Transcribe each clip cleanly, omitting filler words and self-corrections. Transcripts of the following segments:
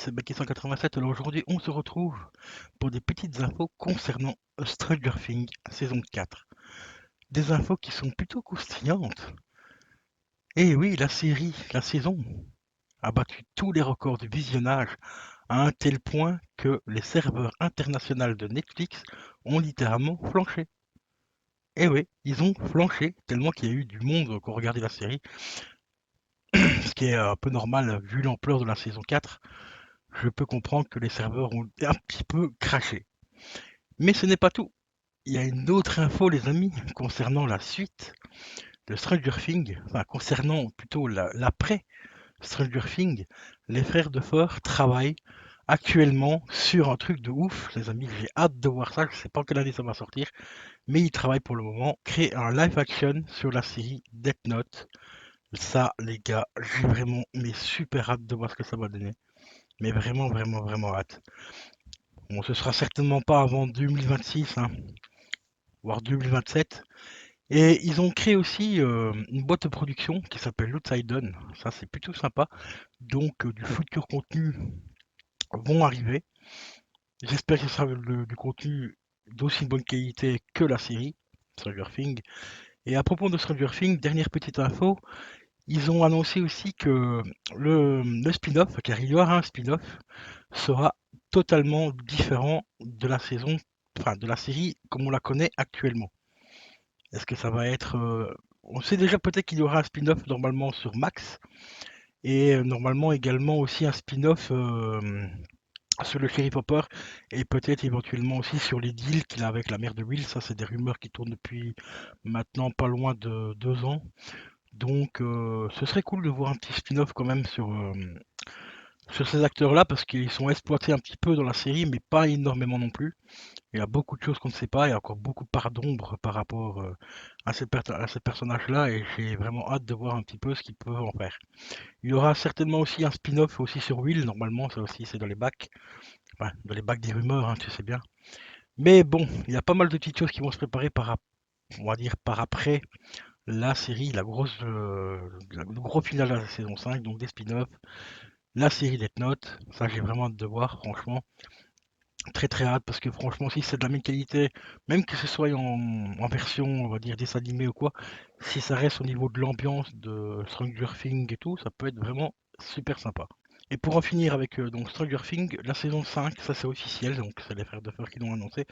c'est Baki187. Alors aujourd'hui, on se retrouve pour des petites infos concernant Stranger Things saison 4. Des infos qui sont plutôt croustillantes. Et oui, la saison, a battu tous les records de visionnage à un tel point que les serveurs internationaux de Netflix ont littéralement flanché. Et oui, ils ont flanché tellement qu'il y a eu du monde qui a regardé la série, ce qui est un peu normal vu l'ampleur de la saison 4. Je peux comprendre que les serveurs ont un petit peu craché. Mais ce n'est pas tout. Il y a une autre info, les amis, concernant la suite de Stranger Things, enfin concernant plutôt l'après Stranger Things. Les frères de Fort travaillent actuellement sur un truc de ouf, les amis. J'ai hâte de voir ça. Je sais pas quelle année ça va sortir, mais ils travaillent pour le moment. Créer un live action sur la série Death Note. Ça, les gars, j'ai vraiment mais super hâte de voir ce que ça va donner. Mais vraiment, vraiment, vraiment hâte. Bon, ce sera certainement pas avant 2026, hein, voire 2027. Et ils ont créé aussi une boîte de production qui s'appelle Lootsidon. Ça, c'est plutôt sympa. Donc, du futur contenu vont arriver. J'espère que ce sera du contenu d'aussi bonne qualité que la série Stranger Things. Et à propos de Stranger Things, dernière petite info, ils ont annoncé aussi que le spin-off, car il y aura un spin-off, sera totalement différent de la saison, enfin de la série comme on la connaît actuellement. Est-ce que ça va être... On sait déjà peut-être qu'il y aura un spin-off normalement sur Max, et normalement également aussi un spin-off sur le Sheriff Hopper, et peut-être éventuellement aussi sur les deals qu'il a avec la mère de Will. Ça, c'est des rumeurs qui tournent depuis maintenant pas loin de 2 ans. Donc, ce serait cool de voir un petit spin-off quand même sur ces acteurs-là, parce qu'ils sont exploités un petit peu dans la série, mais pas énormément non plus. Il y a beaucoup de choses qu'on ne sait pas, il y a encore beaucoup de parts d'ombre par rapport à ces personnages-là, et j'ai vraiment hâte de voir un petit peu ce qu'ils peuvent en faire. Il y aura certainement aussi un spin-off aussi sur Will, normalement, ça aussi c'est dans les bacs, enfin, dans les bacs des rumeurs, hein, tu sais bien. Mais bon, il y a pas mal de petites choses qui vont se préparer on va dire, par après la série, le gros final de la saison 5, donc des spin-offs, la série Death Note, ça j'ai vraiment hâte de voir, franchement. Très très hâte parce que franchement si c'est de la même qualité, même que ce soit en version on va dire dessin animé ou quoi, si ça reste au niveau de l'ambiance de Stranger Things et tout, ça peut être vraiment super sympa. Et pour en finir avec donc Stranger Things, la saison 5, ça c'est officiel, donc c'est les frères Duffer qui l'ont annoncé,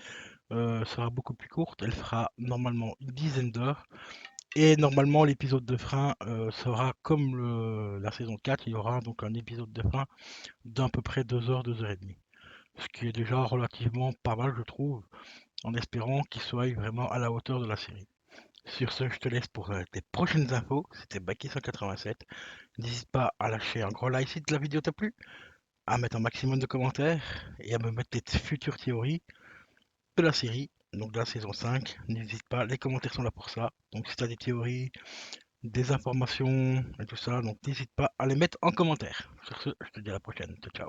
sera beaucoup plus courte, elle fera normalement une dizaine d'heures, et normalement l'épisode de fin sera comme la saison 4, il y aura donc un épisode de fin d'à peu près 2 heures, 2 heures et demie. Ce qui est déjà relativement pas mal, je trouve, en espérant qu'il soit vraiment à la hauteur de la série. Sur ce, je te laisse pour tes prochaines infos. C'était Baki187. N'hésite pas à lâcher un gros like si la vidéo t'a plu, à mettre un maximum de commentaires et à me mettre tes futures théories de la série, donc de la saison 5. N'hésite pas, les commentaires sont là pour ça. Donc si tu as des théories, des informations et tout ça, donc n'hésite pas à les mettre en commentaire. Sur ce, je te dis à la prochaine. Ciao, ciao.